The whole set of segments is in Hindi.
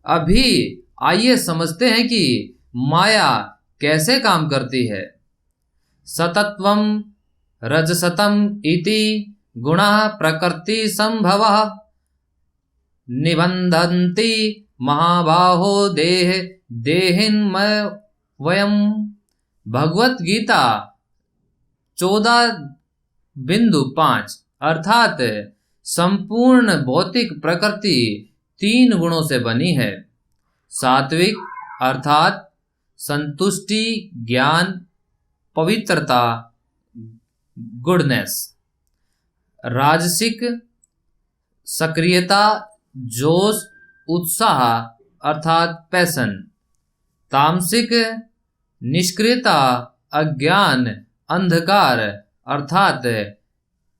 अभी आइए समझते हैं कि माया कैसे काम करती है। सतत्वम रजसतम इति गुणः प्रकृति संभवः निबंधन्ति महाबाहो देहिन्मय वयम। भगवत गीता 14:5 अर्थात संपूर्ण भौतिक प्रकृति 3 गुणों से बनी है। सात्विक अर्थात संतुष्टि, ज्ञान, पवित्रता, गुडनेस। राजसिक सक्रियता, जोश, उत्साह अर्थात पैशन। तामसिक निष्क्रियता, अज्ञान, अंधकार अर्थात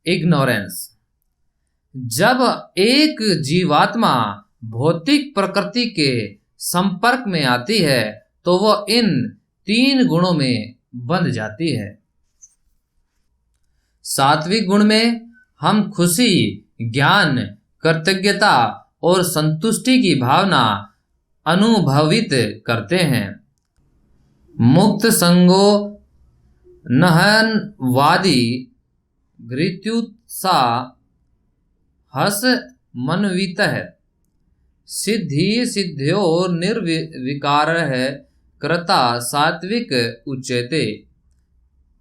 इग्नोरेंस। जब एक जीवात्मा भौतिक प्रकृति के संपर्क में आती है तो वह इन 3 गुणों में बंध जाती है। सात्विक गुण में हम खुशी, ज्ञान, कृतज्ञता और संतुष्टि की भावना अनुभवित करते हैं। मुक्त संगो नहनवादी घृत्युत्सा हस मनवित है सिद्धि सिद्ध्यो निर्विकार है कृता सात्विक उच्यते।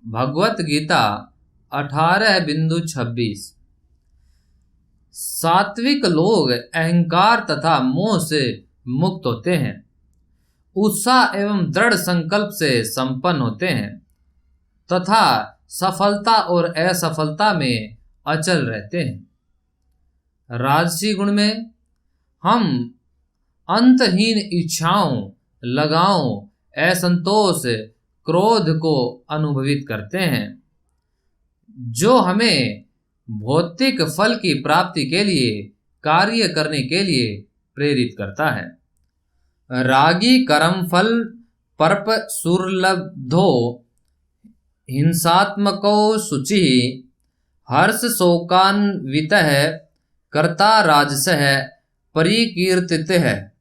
भगवत गीता 18:26। सात्विक लोग अहंकार तथा मोह से मुक्त होते हैं, उत्साह एवं दृढ़ संकल्प से संपन्न होते हैं तथा सफलता और असफलता में अचल रहते हैं। राजसी गुण में हम अंतहीन इच्छाओं, लगावों, असंतोष, क्रोध को अनुभवित करते हैं जो हमें भौतिक फल की प्राप्ति के लिए कार्य करने के लिए प्रेरित करता है। रागी कर्म फल पर्प सुरलब्धो हिंसात्मको शुचि हर्ष शोकान्वित है कर्ता राजसः परिकीर्तित है।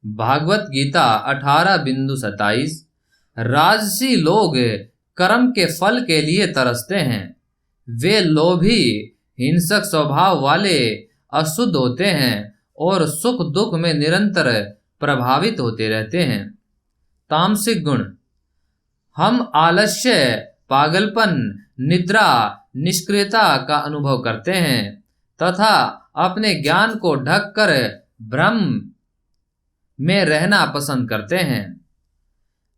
भागवत गीता 18:27। राजसी लोग कर्म के फल के लिए तरसते हैं। वे लोभी, हिंसक स्वभाव वाले, अशुद्ध होते हैं और सुख दुख में निरंतर प्रभावित होते रहते हैं। तामसिक गुण हम आलस्य, पागलपन, निद्रा, निष्क्रियता का अनुभव करते हैं तथा अपने ज्ञान को ढककर भ्रम में रहना पसंद करते हैं।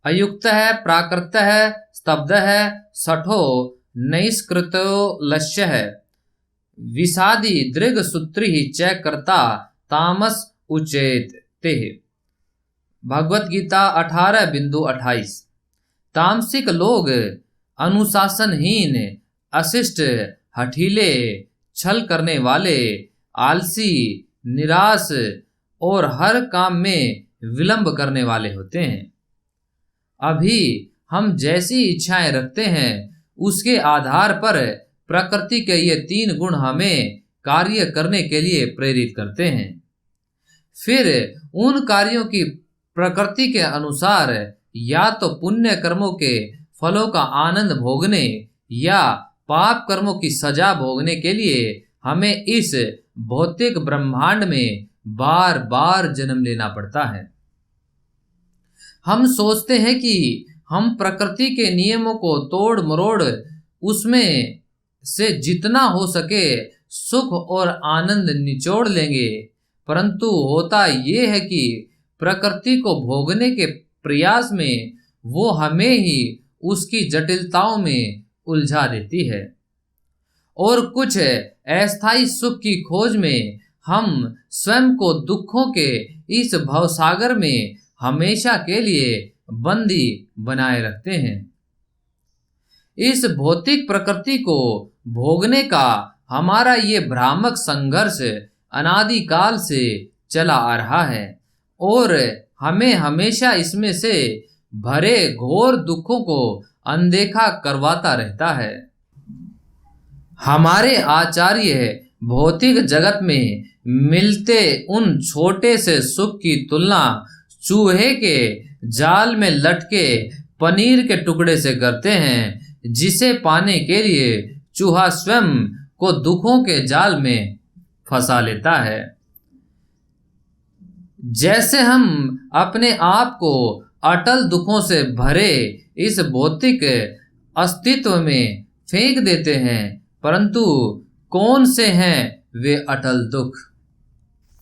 अयुक्त है, प्राकृत है, स्तब्ध है, सठो नैष्कृतो लस्य है विषादी दृग सूत्री च कर्ता तामस उच्यते। भगवत गीता 18:28। तामसिक लोग अनुशासनहीन, अशिष्ट, हठीले, छल करने वाले, आलसी, निराश और हर काम में विलंब करने वाले होते हैं। अभी हम जैसी इच्छाएं रखते हैं उसके आधार पर प्रकृति के ये 3 गुण हमें कार्य करने के लिए प्रेरित करते हैं। फिर उन कार्यों की प्रकृति के अनुसार या तो पुण्य कर्मों के फलों का आनंद भोगने या पाप कर्मों की सजा भोगने के लिए हमें इस भौतिक ब्रह्मांड में बार बार जन्म लेना पड़ता है। हम सोचते हैं कि हम प्रकृति के नियमों को तोड़ मरोड़ उसमें से जितना हो सके सुख और आनंद निचोड़ लेंगे, परंतु होता ये है कि प्रकृति को भोगने के प्रयास में वो हमें ही उसकी जटिलताओं में उलझा देती है और कुछ अस्थायी सुख की खोज में हम स्वयं को दुखों के इस भवसागर में हमेशा के लिए बंदी बनाए रखते हैं। इस भौतिक प्रकृति को भोगने का हमारा ये भ्रामक संघर्ष अनादिकाल से चला आ रहा है और हमें हमेशा इसमें से भरे घोर दुखों को अनदेखा करवाता रहता है। हमारे आचार्य भौतिक जगत में मिलते उन छोटे से सुख की तुलना चूहे के जाल में लटके पनीर के टुकड़े से करते हैं, जिसे पाने के लिए चूहा स्वयं को दुखों के जाल में फंसा लेता है। जैसे हम अपने आप को अटल दुखों से भरे इस भौतिक अस्तित्व में फेंक देते हैं, परंतु कौन से हैं वे अटल दुख?